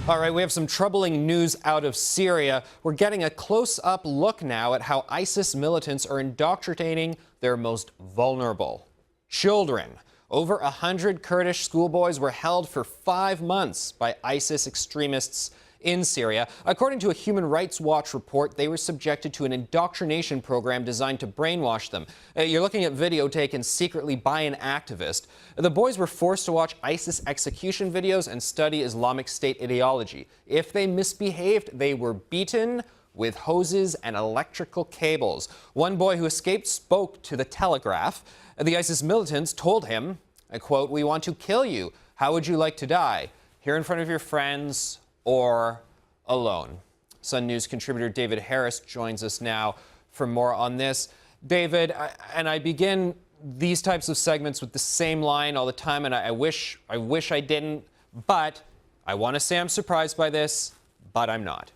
All right, we have some troubling news out of Syria. We're getting a close-up look now at how ISIS militants are indoctrinating their most vulnerable children. Over 100 Kurdish schoolboys were held for 5 months by ISIS extremists in Syria. According to a Human Rights Watch report, they were subjected to an indoctrination program designed to brainwash them. You're looking at video taken secretly by an activist. The boys were forced to watch ISIS execution videos and study Islamic State ideology. If they misbehaved, they were beaten with hoses and electrical cables. One boy who escaped spoke to the Telegraph. The ISIS militants told him, I quote, "We want to kill you. How would you like to die? Here in front of your friends or alone?" Sun News contributor David Harris joins us now for more on this. David, I begin these types of segments with the same line all the time, and I wish I didn't, but I want to say I'm surprised by this, but I'm not.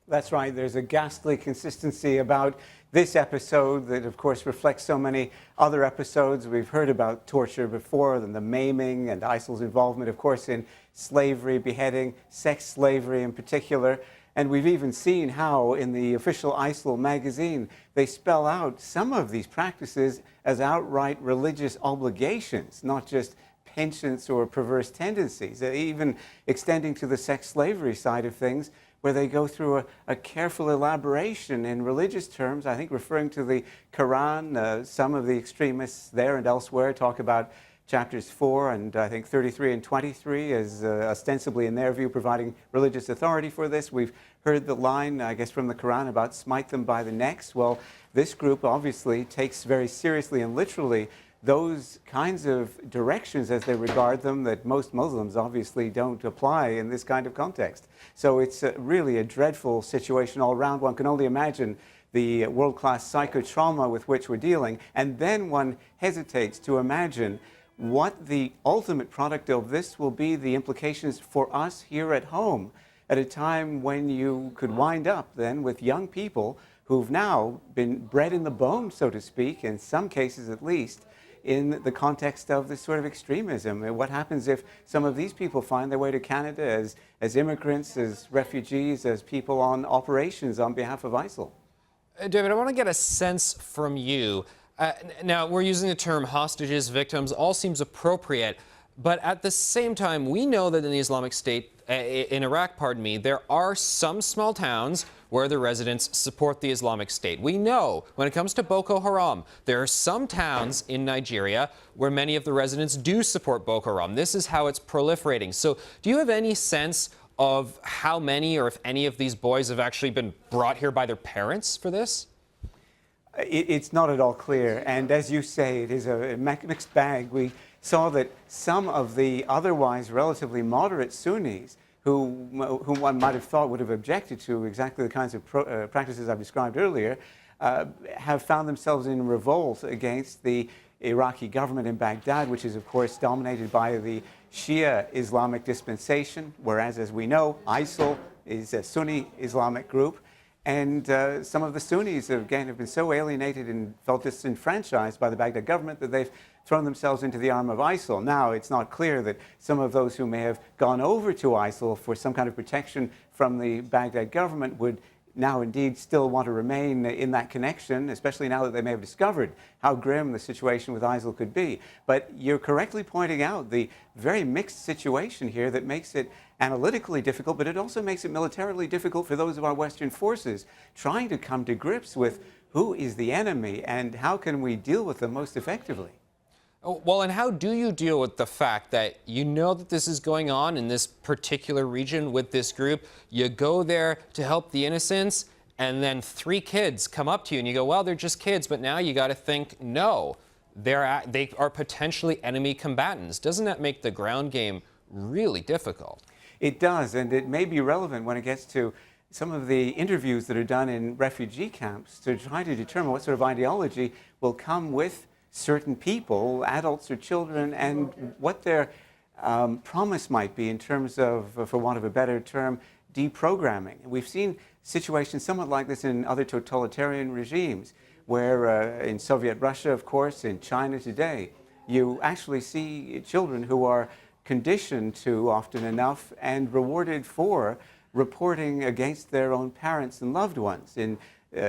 That's right. There's a ghastly consistency about this episode that, of course, reflects so many other episodes. We've heard about torture before, and the maiming and ISIL's involvement, of course, in slavery, beheading, sex slavery in particular. And we've even seen how in the official ISIL magazine, they spell out some of these practices as outright religious obligations, not just penchants or perverse tendencies, even extending to the sex slavery side of things, where they go through a careful elaboration in religious terms, I think referring to the Quran. Some of the extremists there and elsewhere talk about chapters 4 and I think 33 and 23 as ostensibly, in their view, providing religious authority for this. We've heard the line, I guess, from the Quran about smite them by the necks. Well, this group obviously takes very seriously and literally those kinds of directions as they regard them that most Muslims obviously don't apply in this kind of context. So it's really a dreadful situation all around. One can only imagine the world-class psychotrauma with which we're dealing, and then one hesitates to imagine what the ultimate product of this will be, the implications for us here at home, at a time when you could wind up then with young people who've now been bred in the bone, so to speak, in some cases at least, in the context of this sort of extremism. What happens if some of these people find their way to Canada as immigrants, as refugees, as people on operations on behalf of ISIL? David, I want to get a sense from you. Now, we're using the term hostages, victims, all seems appropriate, but at the same time, we know that in the Islamic State, in Iraq, pardon me, there are some small towns where the residents support the Islamic State. We know when it comes to Boko Haram, there are some towns in Nigeria where many of the residents do support Boko Haram. This is how it's proliferating. So do you have any sense of how many or if any of these boys have actually been brought here by their parents for this? It's not at all clear. And as you say, it is a mixed bag. We saw that some of the otherwise relatively moderate Sunnis whom one might have thought would have objected to exactly the kinds of practices I've described earlier, have found themselves in revolt against the Iraqi government in Baghdad, which is, of course, dominated by the Shia Islamic dispensation, whereas, as we know, ISIL is a Sunni Islamic group. And some of the Sunnis, again, have been so alienated and felt disenfranchised by the Baghdad government that they've thrown themselves into the arm of ISIL. Now, it's not clear that some of those who may have gone over to ISIL for some kind of protection from the Baghdad government would now indeed still want to remain in that connection, especially now that they may have discovered how grim the situation with ISIL could be. But you're correctly pointing out the very mixed situation here that makes it analytically difficult, but it also makes it militarily difficult for those of our Western forces trying to come to grips with who is the enemy and how can we deal with them most effectively. Well, and how do you deal with the fact that you know that this is going on in this particular region with this group? You go there to help the innocents, and then 3 kids come up to you and you go, well, they're just kids, but now you got to think, no, they are potentially enemy combatants. Doesn't that make the ground game really difficult? It does, and it may be relevant when it gets to some of the interviews that are done in refugee camps to try to determine what sort of ideology will come with certain people, adults or children, and what their promise might be in terms of, for want of a better term, deprogramming. We've seen situations somewhat like this in other totalitarian regimes, where in Soviet Russia, of course, in China today, you actually see children who are conditioned to, often enough, and rewarded for reporting against their own parents and loved ones. In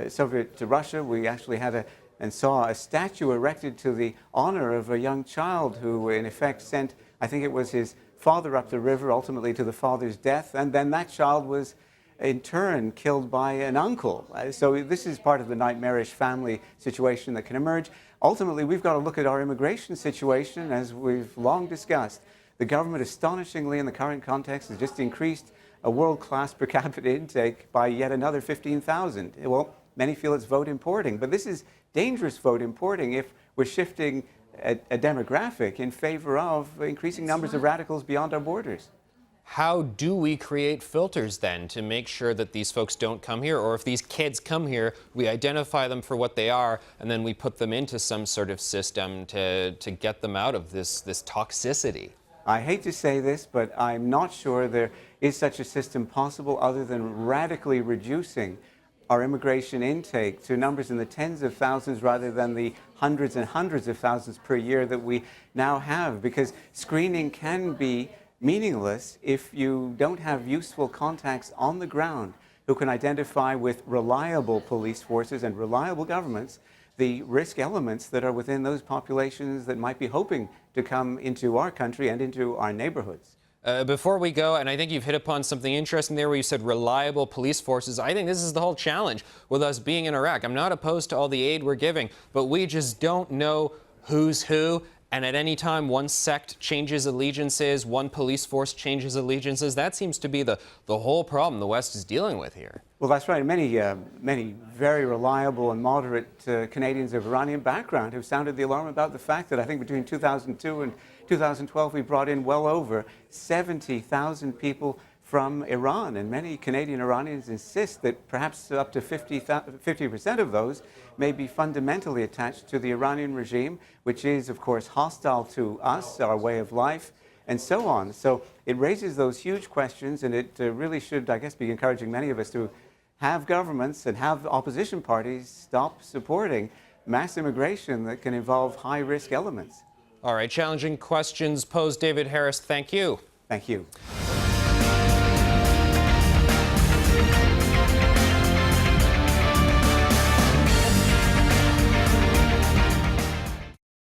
Soviet Russia, we actually had and saw a statue erected to the honor of a young child who, in effect, sent, I think it was his father up the river, ultimately to the father's death, and then that child was in turn killed by an uncle. So this is part of the nightmarish family situation that can emerge. Ultimately, we've got to look at our immigration situation, as we've long discussed. The government, astonishingly, in the current context, has just increased a world-class per capita intake by yet another 15,000. Well, many feel it's vote importing, but this is dangerous vote importing if we're shifting a demographic in favor of increasing numbers of radicals beyond our borders. How do we create filters then to make sure that these folks don't come here? Or if these kids come here, we identify them for what they are, and then we put them into some sort of system to get them out of this toxicity? I hate to say this, but I'm not sure there is such a system possible other than radically reducing our immigration intake to numbers in the tens of thousands rather than the hundreds and hundreds of thousands per year that we now have. Because screening can be meaningless if you don't have useful contacts on the ground who can identify with reliable police forces and reliable governments the risk elements that are within those populations that might be hoping to come into our country and into our neighborhoods. Before we go, and I think you've hit upon something interesting there where you said reliable police forces. I think this is the whole challenge with us being in Iraq. I'm not opposed to all the aid we're giving, but we just don't know who's who. And at any time, one sect changes allegiances, one police force changes allegiances. That seems to be the whole problem the West is dealing with here. Well, that's right. Many very reliable and moderate Canadians of Iranian background have sounded the alarm about the fact that I think between 2002 and 2012, we brought in well over 70,000 people from Iran. And many Canadian Iranians insist that perhaps up to 50% of those may be fundamentally attached to the Iranian regime, which is, of course, hostile to us, our way of life, and so on. So it raises those huge questions, and it really should, I guess, be encouraging many of us to have governments and have opposition parties stop supporting mass immigration that can involve high-risk elements. All right, challenging questions posed. David Harris, thank you. Thank you.